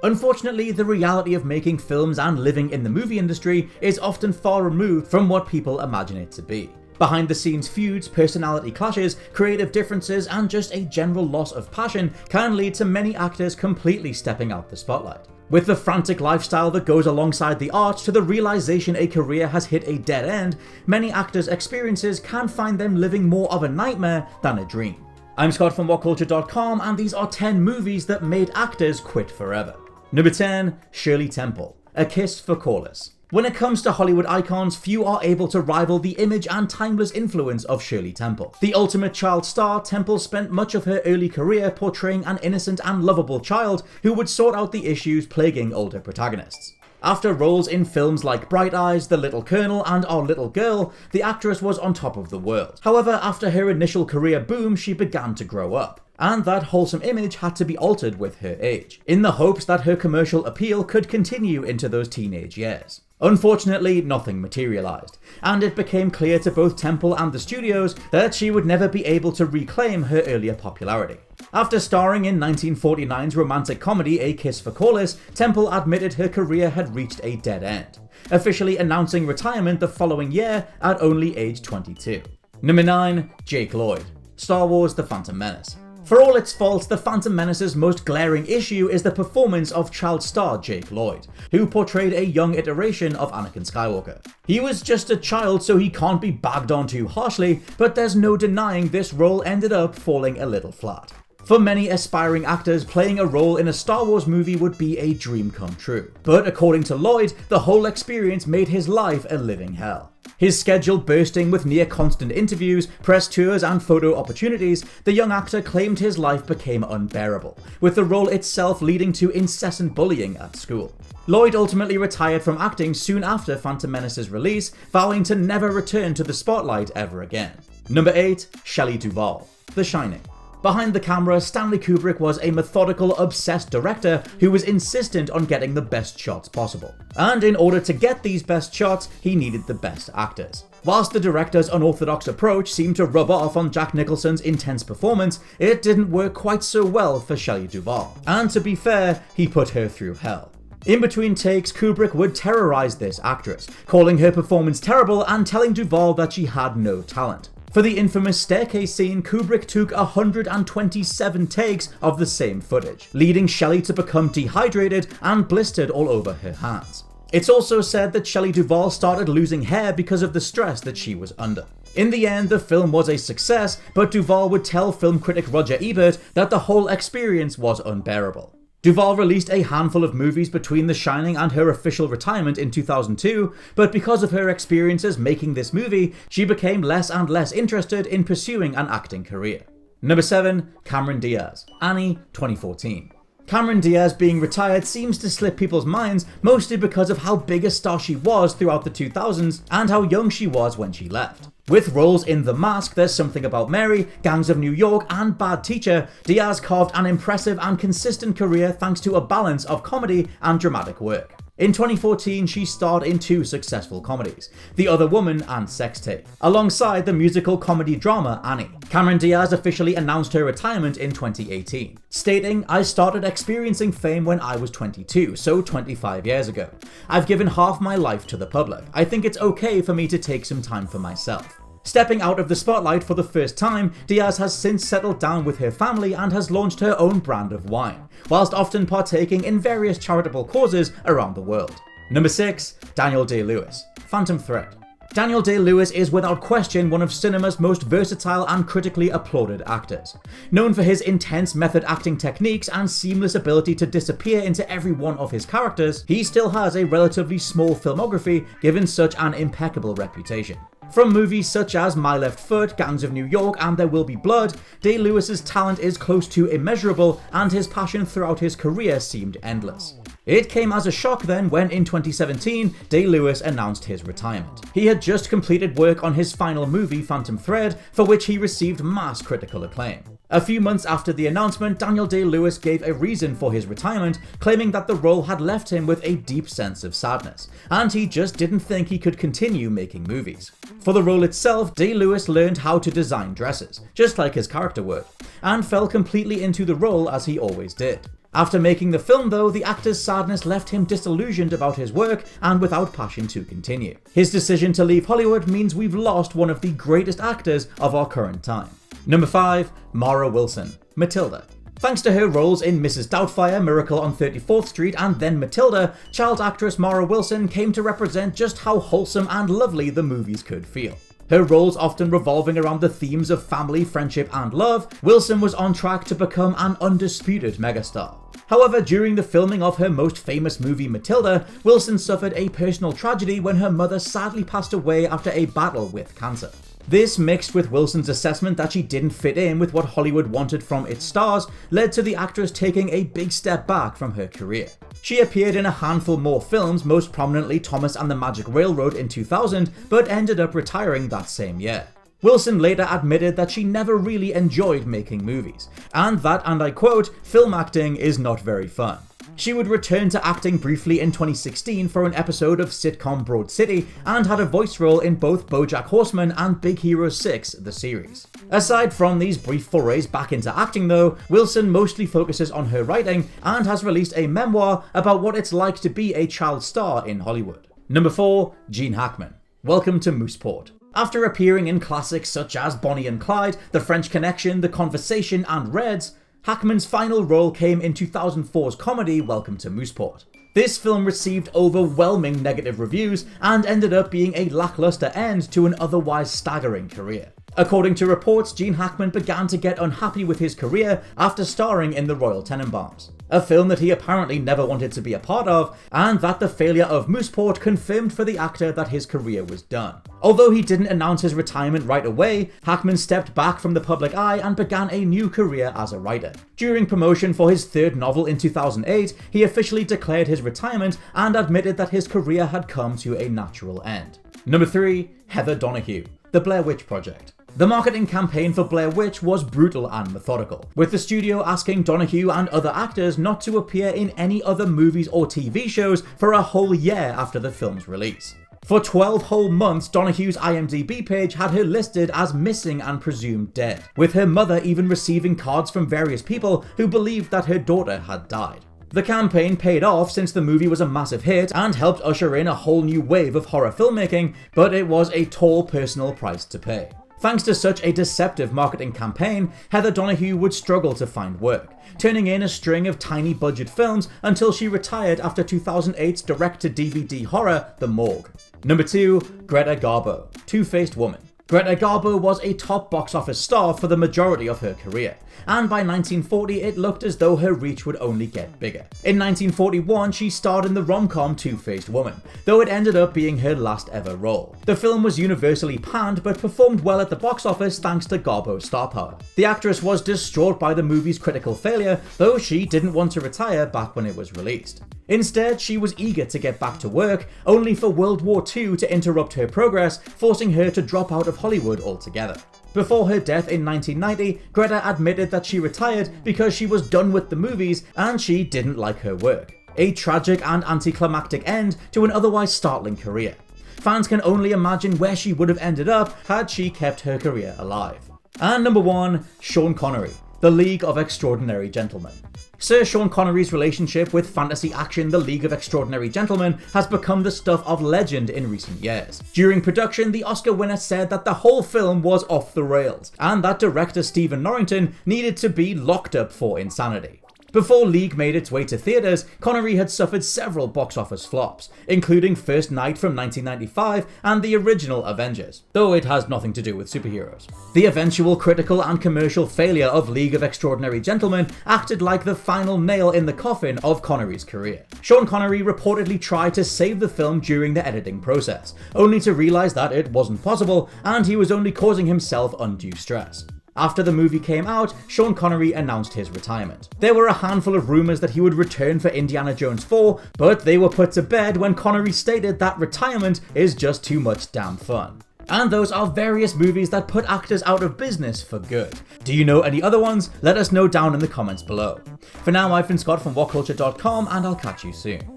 Unfortunately, the reality of making films and living in the movie industry is often far removed from what people imagine it to be. Behind the scenes feuds, personality clashes, creative differences, and just a general loss of passion can lead to many actors completely stepping out the spotlight. With the frantic lifestyle that goes alongside the art to the realization a career has hit a dead end, many actors' experiences can find them living more of a nightmare than a dream. I'm Scott from WhatCulture.com, and these are 10 movies that made actors quit forever. Number 10. Shirley Temple, A Kiss for CORLISS. When it comes to Hollywood icons, few are able to rival the image and timeless influence of Shirley Temple. The ultimate child star, Temple spent much of her early career portraying an innocent and lovable child who would sort out the issues plaguing older protagonists. After roles in films like Bright Eyes, The Little Colonel, and Our Little Girl, the actress was on top of the world. However, after her initial career boom, she began to grow up. And that wholesome image had to be altered with her age, in the hopes that her commercial appeal could continue into those teenage years. Unfortunately, nothing materialized, and it became clear to both Temple and the studios that she would never be able to reclaim her earlier popularity. After starring in 1949's romantic comedy A Kiss for CORLISS, Temple admitted her career had reached a dead end, officially announcing retirement the following year at only age 22. Number 9. Jake Lloyd, Star Wars: The Phantom Menace. For all its faults, The Phantom Menace's most glaring issue is the performance of child star Jake Lloyd, who portrayed a young iteration of Anakin Skywalker. He was just a child, so he can't be bagged on too harshly, but there's no denying this role ended up falling a little flat. For many aspiring actors, playing a role in a Star Wars movie would be a dream come true. But according to Lloyd, the whole experience made his life a living hell. His schedule bursting with near-constant interviews, press tours, and photo opportunities, the young actor claimed his life became unbearable, with the role itself leading to incessant bullying at school. Lloyd ultimately retired from acting soon after Phantom Menace's release, vowing to never return to the spotlight ever again. Number 8. Shelley Duvall, The Shining. Behind the camera, Stanley Kubrick was a methodical, obsessed director who was insistent on getting the best shots possible. And in order to get these best shots, he needed the best actors. Whilst the director's unorthodox approach seemed to rub off on Jack Nicholson's intense performance, it didn't work quite so well for Shelley Duvall. And to be fair, he put her through hell. In between takes, Kubrick would terrorize this actress, calling her performance terrible and telling Duvall that she had no talent. For the infamous staircase scene, Kubrick took 127 takes of the same footage, leading Shelley to become dehydrated and blistered all over her hands. It's also said that Shelley Duvall started losing hair because of the stress that she was under. In the end, the film was a success, but Duvall would tell film critic Roger Ebert that the whole experience was unbearable. Duvall released a handful of movies between The Shining and her official retirement in 2002, but because of her experiences making this movie, she became less and less interested in pursuing an acting career. Number 7. Cameron Diaz, Annie, 2014. Cameron Diaz being retired seems to slip people's minds, mostly because of how big a star she was throughout the 2000s and how young she was when she left. With roles in The Mask, There's Something About Mary, Gangs of New York, and Bad Teacher, Diaz carved an impressive and consistent career thanks to a balance of comedy and dramatic work. In 2014, she starred in 2 successful comedies, The Other Woman and Sex Tape, alongside the musical comedy drama Annie. Cameron Diaz officially announced her retirement in 2018, stating, "I started experiencing fame when I was 22, so 25 years ago. I've given half my life to the public. I think it's okay for me to take some time for myself." Stepping out of the spotlight for the first time, Diaz has since settled down with her family and has launched her own brand of wine, whilst often partaking in various charitable causes around the world. Number 6. Daniel Day-Lewis, Phantom Thread. Daniel Day-Lewis is without question one of cinema's most versatile and critically applauded actors. Known for his intense method acting techniques and seamless ability to disappear into every one of his characters, he still has a relatively small filmography given such an impeccable reputation. From movies such as My Left Foot, Gangs of New York, and There Will Be Blood, Day-Lewis's talent is close to immeasurable, and his passion throughout his career seemed endless. It came as a shock then when in 2017, Day-Lewis announced his retirement. He had just completed work on his final movie, Phantom Thread, for which he received mass critical acclaim. A few months after the announcement, Daniel Day-Lewis gave a reason for his retirement, claiming that the role had left him with a deep sense of sadness, and he just didn't think he could continue making movies. For the role itself, Day-Lewis learned how to design dresses, just like his character would, and fell completely into the role as he always did. After making the film though, the actor's sadness left him disillusioned about his work and without passion to continue. His decision to leave Hollywood means we've lost one of the greatest actors of our current time. Number 5. Mara Wilson, Matilda. Thanks to her roles in Mrs. Doubtfire, Miracle on 34th Street, and then Matilda, child actress Mara Wilson came to represent just how wholesome and lovely the movies could feel. Her roles often revolving around the themes of family, friendship, and love, Wilson was on track to become an undisputed megastar. However, during the filming of her most famous movie Matilda, Wilson suffered a personal tragedy when her mother sadly passed away after a battle with cancer. This, mixed with Wilson's assessment that she didn't fit in with what Hollywood wanted from its stars, led to the actress taking a big step back from her career. She appeared in a handful more films, most prominently Thomas and the Magic Railroad in 2000, but ended up retiring that same year. Wilson later admitted that she never really enjoyed making movies, and that, and I quote, "film acting is not very fun." She would return to acting briefly in 2016 for an episode of sitcom Broad City and had a voice role in both BoJack Horseman and Big Hero 6, the series. Aside from these brief forays back into acting though, Wilson mostly focuses on her writing and has released a memoir about what it's like to be a child star in Hollywood. Number 4. Gene Hackman, Welcome to Mooseport. After appearing in classics such as Bonnie and Clyde, The French Connection, The Conversation, and Reds, Hackman's final role came in 2004's comedy Welcome to Mooseport. This film received overwhelming negative reviews and ended up being a lackluster end to an otherwise staggering career. According to reports, Gene Hackman began to get unhappy with his career after starring in The Royal Tenenbaums, a film that he apparently never wanted to be a part of, and that the failure of Mooseport confirmed for the actor that his career was done. Although he didn't announce his retirement right away, Hackman stepped back from the public eye and began a new career as a writer. During promotion for his third novel in 2008, he officially declared his retirement and admitted that his career had come to a natural end. Number 3. Heather Donahue, The Blair Witch Project. The marketing campaign for Blair Witch was brutal and methodical, with the studio asking Donahue and other actors not to appear in any other movies or TV shows for a whole year after the film's release. For 12 whole months, Donahue's IMDb page had her listed as missing and presumed dead, with her mother even receiving cards from various people who believed that her daughter had died. The campaign paid off since the movie was a massive hit and helped usher in a whole new wave of horror filmmaking, but it was a tall personal price to pay. Thanks to such a deceptive marketing campaign, Heather Donahue would struggle to find work, turning in a string of tiny budget films until she retired after 2008's direct-to-DVD horror, The Morgue. Number 2. Greta Garbo, Two-Faced Woman. Greta Garbo was a top box office star for the majority of her career, and by 1940 it looked as though her reach would only get bigger. In 1941 she starred in the rom-com Two-Faced Woman, though it ended up being her last ever role. The film was universally panned but performed well at the box office thanks to Garbo's star power. The actress was distraught by the movie's critical failure, though she didn't want to retire back when it was released. Instead, she was eager to get back to work, only for World War II to interrupt her progress, forcing her to drop out of Hollywood altogether. Before her death in 1990, Greta admitted that she retired because she was done with the movies and she didn't like her work. A tragic and anticlimactic end to an otherwise startling career. Fans can only imagine where she would have ended up had she kept her career alive. And number 1, Sean Connery, The League of Extraordinary Gentlemen. Sir Sean Connery's relationship with fantasy action The League of Extraordinary Gentlemen has become the stuff of legend in recent years. During production, the Oscar winner said that the whole film was off the rails, and that director Stephen Norrington needed to be locked up for insanity. Before League made its way to theatres, Connery had suffered several box office flops, including First Night from 1995 and the original Avengers, though it has nothing to do with superheroes. The eventual critical and commercial failure of League of Extraordinary Gentlemen acted like the final nail in the coffin of Connery's career. Sean Connery reportedly tried to save the film during the editing process, only to realise that it wasn't possible and he was only causing himself undue stress. After the movie came out, Sean Connery announced his retirement. There were a handful of rumours that he would return for Indiana Jones 4, but they were put to bed when Connery stated that retirement is just too much damn fun. And those are various movies that put actors out of business for good. Do you know any other ones? Let us know down in the comments below. For now, I've been Scott from WhatCulture.com, and I'll catch you soon.